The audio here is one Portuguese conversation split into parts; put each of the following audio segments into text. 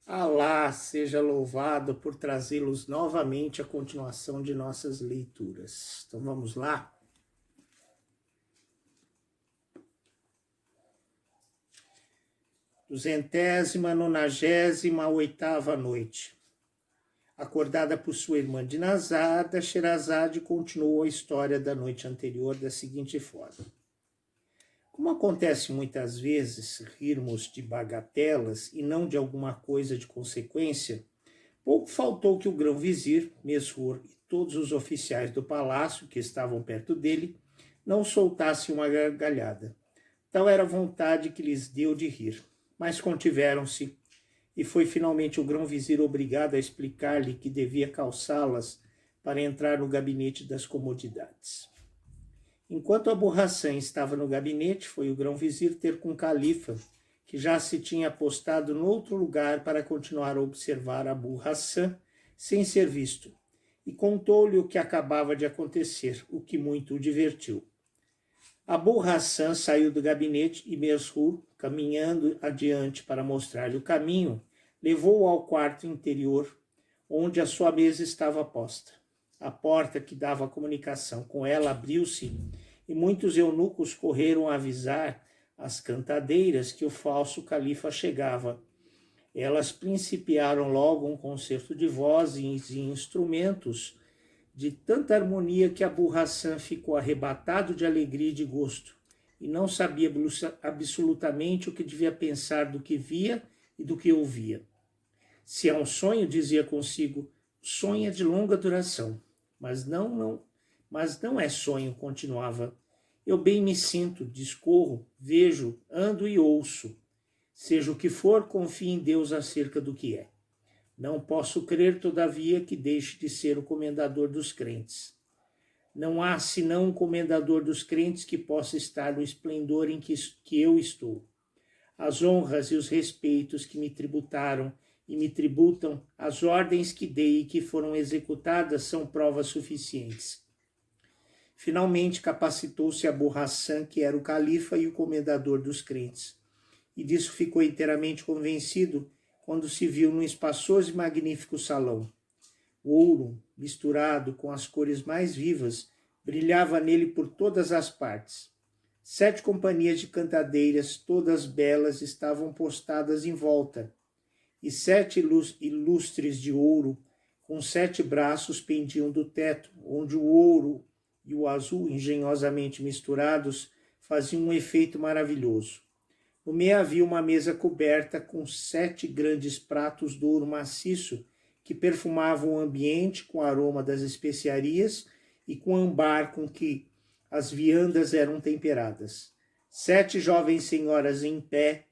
Alá seja louvado por trazê-los novamente à continuação de nossas leituras. Então vamos lá. 298ª noite. Acordada por sua irmã Dinazada, Sherazade continuou a história da noite anterior da seguinte forma. Como acontece muitas vezes rirmos de bagatelas e não de alguma coisa de consequência, pouco faltou que o grão-vizir, Mesrour e todos os oficiais do palácio que estavam perto dele não soltassem uma gargalhada. Tal era a vontade que lhes deu de rir, mas contiveram-se, e foi finalmente o grão-vizir obrigado a explicar-lhe que devia calçá-las para entrar no gabinete das comodidades. Enquanto Abu Hassan estava no gabinete, foi o grão-vizir ter com o califa, que já se tinha apostado noutro lugar para continuar a observar Abu Hassan sem ser visto, e contou-lhe o que acabava de acontecer, o que muito o divertiu. Abu Hassan saiu do gabinete e Mesrour, caminhando adiante para mostrar-lhe o caminho, levou-o ao quarto interior, onde a sua mesa estava posta. A porta que dava a comunicação com ela abriu-se e muitos eunucos correram a avisar as cantadeiras que o falso califa chegava. Elas principiaram logo um concerto de vozes e instrumentos de tanta harmonia que Abu Hassan ficou arrebatado de alegria e de gosto, e não sabia absolutamente o que devia pensar do que via e do que ouvia. Se é um sonho, dizia consigo, o sonho é de longa duração, mas não é sonho, continuava. Eu bem me sinto, discorro, vejo, ando e ouço. Seja o que for, confie em Deus acerca do que é. Não posso crer, todavia, que deixe de ser o comendador dos crentes. Não há senão um comendador dos crentes que possa estar no esplendor em que eu estou. As honras e os respeitos que me tributaram e me tributam, as ordens que dei e que foram executadas são provas suficientes. Finalmente capacitou-se Abu Hassan, que era o califa e o comendador dos crentes, e disso ficou inteiramente convencido quando se viu num espaçoso e magnífico salão. O ouro, misturado com as cores mais vivas, brilhava nele por todas as partes. 7 companhias de cantadeiras, todas belas, estavam postadas em volta, e 7 ilustres de ouro, com 7 braços, pendiam do teto, onde o ouro e o azul, engenhosamente misturados, faziam um efeito maravilhoso. No meio havia uma mesa coberta com 7 grandes pratos de ouro maciço que perfumavam o ambiente com o aroma das especiarias e com o âmbar com que as viandas eram temperadas. 7 jovens senhoras em pé,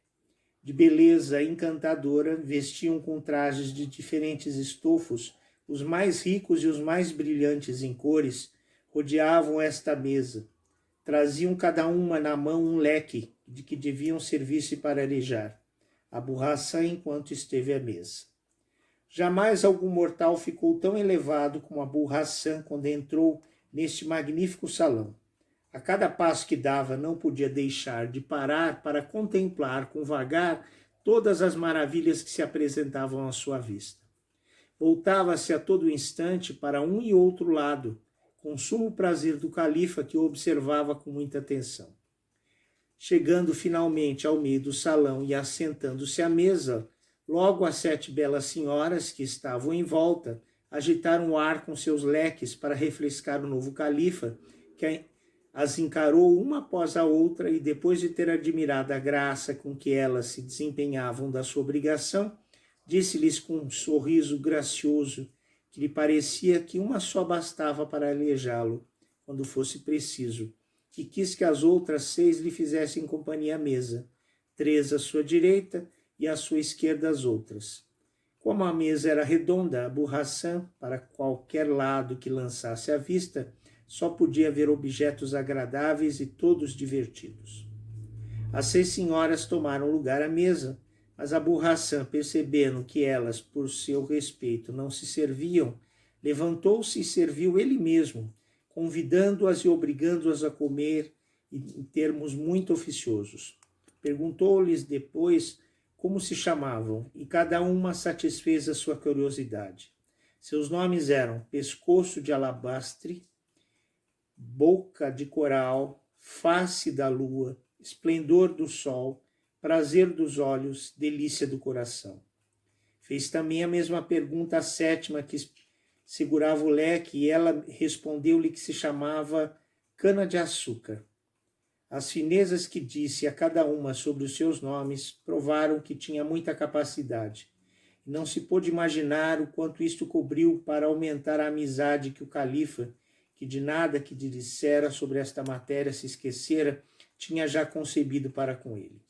de beleza encantadora, vestiam com trajes de diferentes estofos, os mais ricos e os mais brilhantes em cores, rodeavam esta mesa. Traziam cada uma na mão um leque de que deviam servir-se para arejar. Abu Hassan enquanto esteve à mesa. Jamais algum mortal ficou tão elevado como Abu Hassan quando entrou neste magnífico salão. A cada passo que dava não podia deixar de parar para contemplar com vagar todas as maravilhas que se apresentavam à sua vista. Voltava-se a todo instante para um e outro lado, com sumo prazer do califa que o observava com muita atenção. Chegando finalmente ao meio do salão e assentando-se à mesa, logo as 7 belas senhoras que estavam em volta agitaram o ar com seus leques para refrescar o novo califa, que as encarou uma após a outra e, depois de ter admirado a graça com que elas se desempenhavam da sua obrigação, disse-lhes com um sorriso gracioso que lhe parecia que uma só bastava para aleijá-lo, quando fosse preciso, e quis que as outras 6 lhe fizessem companhia à mesa, 3 à sua direita e à sua esquerda as outras. Como a mesa era redonda, Abu Hassan, para qualquer lado que lançasse a vista, só podia ver objetos agradáveis e todos divertidos. As 6 senhoras tomaram lugar à mesa, mas Abu Hassan, percebendo que elas, por seu respeito, não se serviam, levantou-se e serviu ele mesmo, convidando-as e obrigando-as a comer em termos muito oficiosos. Perguntou-lhes depois como se chamavam, e cada uma satisfez a sua curiosidade. Seus nomes eram pescoço de alabastre, boca de coral, face da lua, esplendor do sol, prazer dos olhos, delícia do coração. Fez também a mesma pergunta à sétima, que segurava o leque, e ela respondeu-lhe que se chamava cana-de-açúcar. As finezas que disse a cada uma sobre os seus nomes provaram que tinha muita capacidade. E não se pôde imaginar o quanto isto cobriu para aumentar a amizade que o califa, que de nada que lhe dissera sobre esta matéria se esquecera, tinha já concebido para com ele.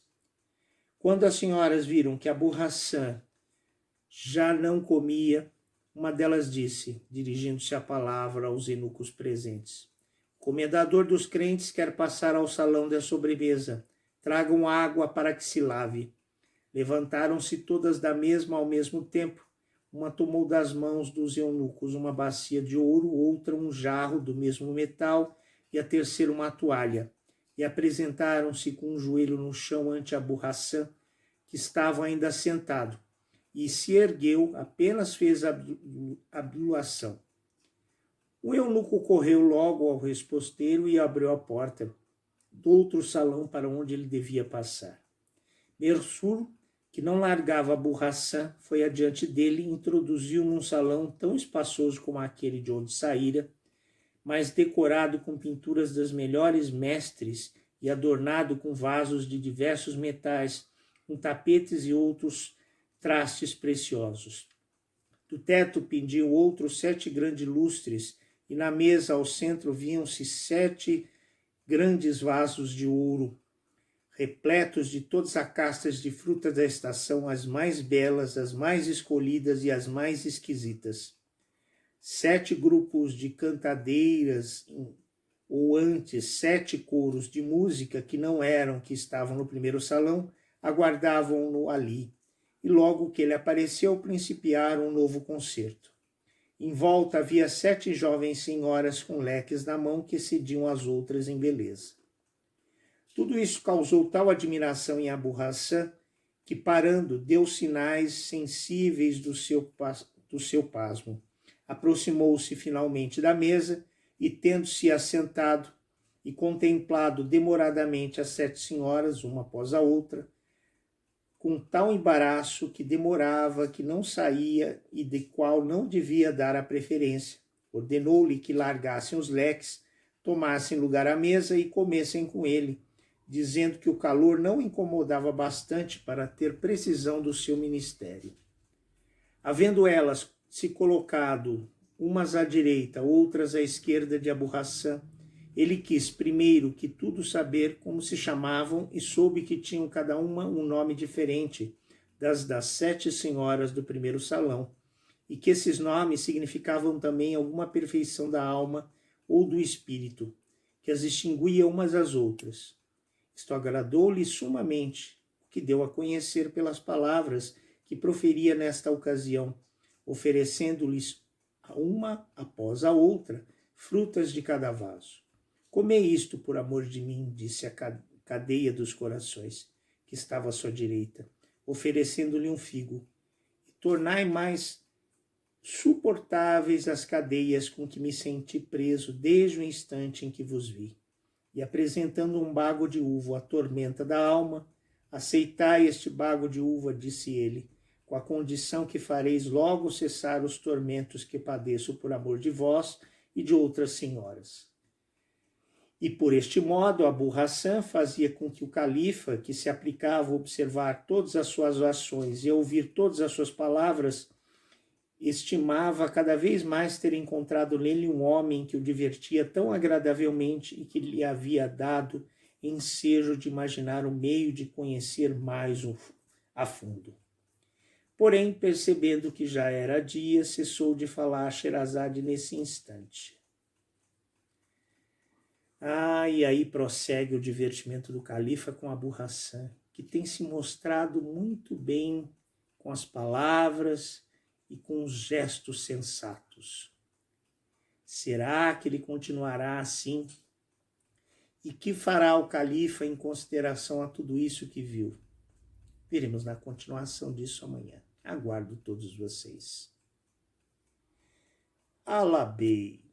Quando as senhoras viram que Abu Hassan já não comia, uma delas disse, dirigindo-se a palavra aos eunucos presentes: o comendador dos crentes quer passar ao salão da sobremesa. Tragam água para que se lave. Levantaram-se todas da mesma ao mesmo tempo. Uma tomou das mãos dos eunucos uma bacia de ouro, outra um jarro do mesmo metal e a terceira uma toalha. E apresentaram-se com um joelho no chão ante Abu Hassan, que estava ainda sentado. E se ergueu, apenas fez a abluação. O eunuco correu logo ao resposteiro e abriu a porta do outro salão para onde ele devia passar. Mersur, que não largava Abu Hassan, foi adiante dele e introduziu num salão tão espaçoso como aquele de onde saíra, mas decorado com pinturas das melhores mestres e adornado com vasos de diversos metais, com tapetes e outros trastes preciosos. Do teto pendiam outros 7 grandes lustres, e na mesa ao centro viam-se 7 grandes vasos de ouro, repletos de todas as castas de frutas da estação, as mais belas, as mais escolhidas e as mais esquisitas. 7 grupos de cantadeiras, ou antes 7 coros de música que não eram que estavam no primeiro salão, aguardavam-no ali. E logo que ele apareceu, principiaram um novo concerto. Em volta havia 7 jovens senhoras com leques na mão que excediam as outras em beleza. Tudo isso causou tal admiração em Abu Hassan que, parando, deu sinais sensíveis do seu pasmo. Aproximou-se finalmente da mesa e, tendo-se assentado e contemplado demoradamente as 7 senhoras, uma após a outra, com tal embaraço que demorava, que não saía e de qual não devia dar a preferência, ordenou-lhe que largassem os leques, tomassem lugar à mesa e comessem com ele, dizendo que o calor não incomodava bastante para ter precisão do seu ministério. Havendo elas se colocado umas à direita, outras à esquerda de Abu Hassan, ele quis, primeiro que tudo, saber como se chamavam e soube que tinham cada uma um nome diferente das 7 senhoras do primeiro salão, e que esses nomes significavam também alguma perfeição da alma ou do espírito, que as distinguia umas das outras. Isto agradou-lhe sumamente, o que deu a conhecer pelas palavras que proferia nesta ocasião, oferecendo-lhes uma após a outra frutas de cada vaso. Comei isto por amor de mim, disse a cadeia dos corações, que estava à sua direita, oferecendo-lhe um figo, e tornai mais suportáveis as cadeias com que me senti preso desde o instante em que vos vi. E apresentando um bago de uva, a tormenta da alma, aceitai este bago de uva, disse ele, com a condição que fareis logo cessar os tormentos que padeço por amor de vós e de outras senhoras. E por este modo, Abu Hassan fazia com que o califa, que se aplicava a observar todas as suas ações e a ouvir todas as suas palavras, estimava cada vez mais ter encontrado nele um homem que o divertia tão agradavelmente e que lhe havia dado ensejo de imaginar o meio de conhecer mais a fundo. Porém, percebendo que já era dia, cessou de falar a Sherazade nesse instante. E aí prossegue o divertimento do califa com Abu Hassan, que tem se mostrado muito bem com as palavras e com os gestos sensatos. Será que ele continuará assim? E que fará o califa em consideração a tudo isso que viu? Veremos na continuação disso amanhã. Aguardo todos vocês. Alabei.